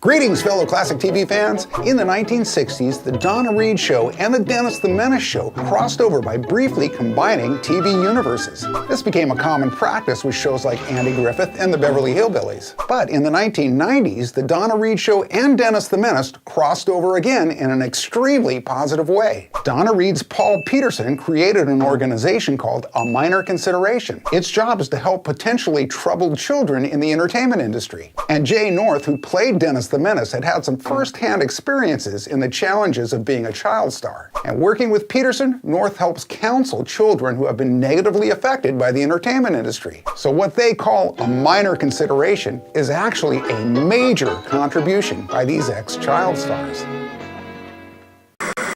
Greetings, fellow classic TV fans. In the 1960s, the Donna Reed Show and the Dennis the Menace Show crossed over by briefly combining TV universes. This became a common practice with shows like Andy Griffith and the Beverly Hillbillies. But in the 1990s, the Donna Reed Show and Dennis the Menace crossed over again in an extremely positive way. Donna Reed's Paul Peterson created an organization called A Minor Consideration. Its job is to help potentially troubled children in the entertainment industry. And Jay North, who played Dennis the Menace, had some first-hand experiences in the challenges of being a child star. And working with Peterson, North helps counsel children who have been negatively affected by the entertainment industry. So what they call a minor consideration is actually a major contribution by these ex-child stars.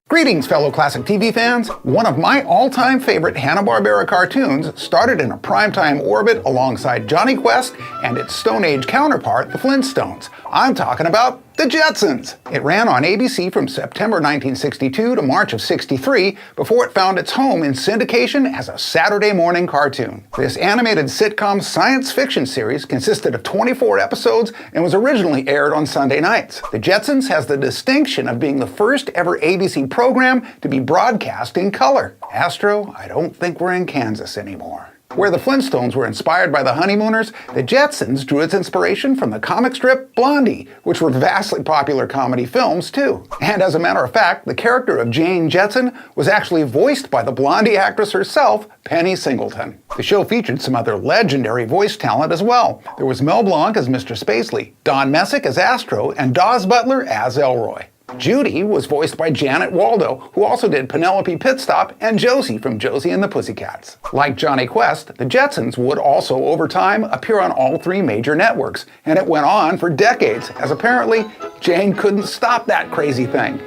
Greetings, fellow classic TV fans. One of my all-time favorite Hanna-Barbera cartoons started in a primetime orbit alongside Jonny Quest and its Stone Age counterpart, the Flintstones. I'm talking about the Jetsons. It ran on ABC from September 1962 to March of '63 before it found its home in syndication as a Saturday morning cartoon. This animated sitcom science fiction series consisted of 24 episodes and was originally aired on Sunday nights. The Jetsons has the distinction of being the first ever ABC program to be broadcast in color. Astro, I don't think we're in Kansas anymore. Where the Flintstones were inspired by the Honeymooners, the Jetsons drew its inspiration from the comic strip Blondie, which were vastly popular comedy films too. And as a matter of fact, the character of Jane Jetson was actually voiced by the Blondie actress herself, Penny Singleton. The show featured some other legendary voice talent as well. There was Mel Blanc as Mr. Spacely, Don Messick as Astro, and Dawes Butler as Elroy. Judy was voiced by Janet Waldo, who also did Penelope Pitstop and Josie from Josie and the Pussycats. Like Jonny Quest, the Jetsons would also, over time, appear on all three major networks, and it went on for decades, as apparently Jane couldn't stop that crazy thing.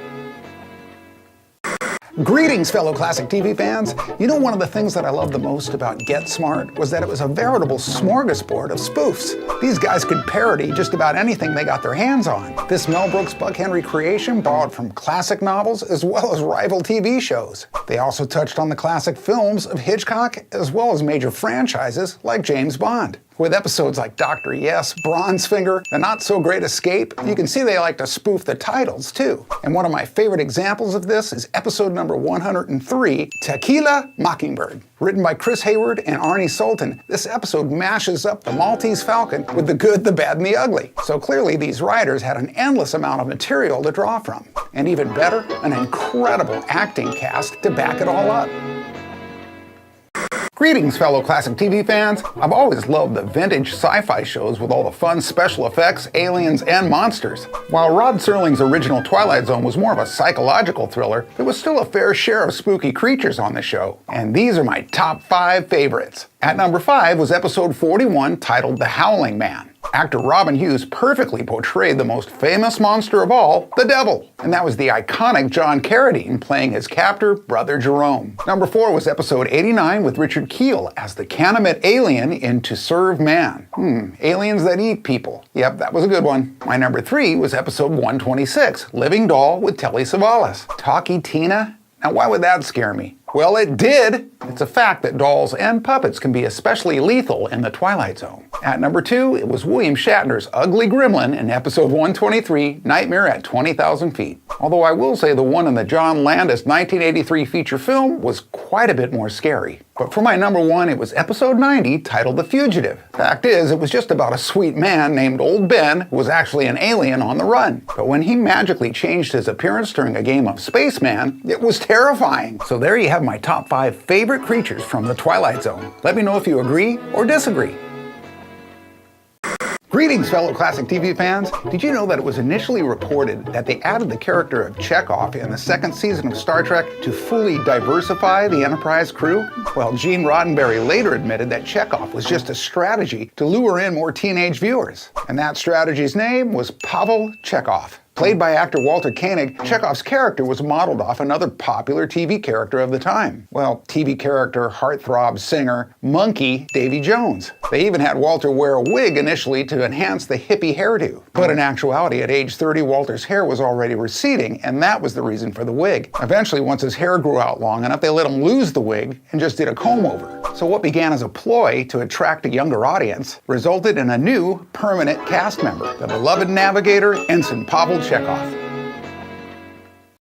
Greetings, fellow classic TV fans. You know, one of the things that I love the most about Get Smart was that it was a veritable smorgasbord of spoofs. These guys could parody just about anything they got their hands on. This Mel Brooks Buck Henry creation borrowed from classic novels as well as rival TV shows. They also touched on the classic films of Hitchcock as well as major franchises like James Bond. With episodes like Dr. Yes, Bronze Finger, The Not So Great Escape, you can see they like to spoof the titles too. And one of my favorite examples of this is episode number 103, Tequila Mockingbird. Written by Chris Hayward and Arnie Sultan, this episode mashes up the Maltese Falcon with the good, the bad, and the ugly. So clearly these writers had an endless amount of material to draw from. And even better, an incredible acting cast to back it all up. Greetings, fellow classic TV fans. I've always loved the vintage sci-fi shows with all the fun special effects, aliens, and monsters. While Rod Serling's original Twilight Zone was more of a psychological thriller, there was still a fair share of spooky creatures on the show. And these are my top 5 favorites. At number 5 was episode 41, titled The Howling Man. Actor Robin Hughes perfectly portrayed the most famous monster of all, the Devil. And that was the iconic John Carradine playing his captor, Brother Jerome. Number 4 was episode 89 with Richard Kiel as the Canomite alien in To Serve Man. Aliens that eat people. Yep, that was a good one. My number 3 was episode 126, Living Doll with Telly Savalas. Talkie Tina? Now why would that scare me? Well, it did! It's a fact that dolls and puppets can be especially lethal in the Twilight Zone. At number 2, it was William Shatner's ugly gremlin in episode 123, Nightmare at 20,000 Feet. Although I will say the one in the John Landis 1983 feature film was quite a bit more scary. But for my number 1, it was episode 90, titled The Fugitive. Fact is, it was just about a sweet man named Old Ben who was actually an alien on the run. But when he magically changed his appearance during a game of Spaceman, it was terrifying. So there you have my top 5 favorite creatures from the Twilight Zone. Let me know if you agree or disagree. Greetings, fellow classic TV fans. Did you know that it was initially reported that they added the character of Chekhov in the 2nd season of Star Trek to fully diversify the Enterprise crew? Well, Gene Roddenberry later admitted that Chekhov was just a strategy to lure in more teenage viewers. And that strategy's name was Pavel Chekhov. Played by actor Walter Koenig, Chekhov's character was modeled off another popular TV character of the time. Well, TV character, heartthrob, singer, monkey Davy Jones. They even had Walter wear a wig initially to enhance the hippie hairdo. But in actuality, at age 30, Walter's hair was already receding, and that was the reason for the wig. Eventually, once his hair grew out long enough, they let him lose the wig and just did a comb over. So what began as a ploy to attract a younger audience resulted in a new permanent cast member, the beloved navigator, Ensign Pavel Chekhov.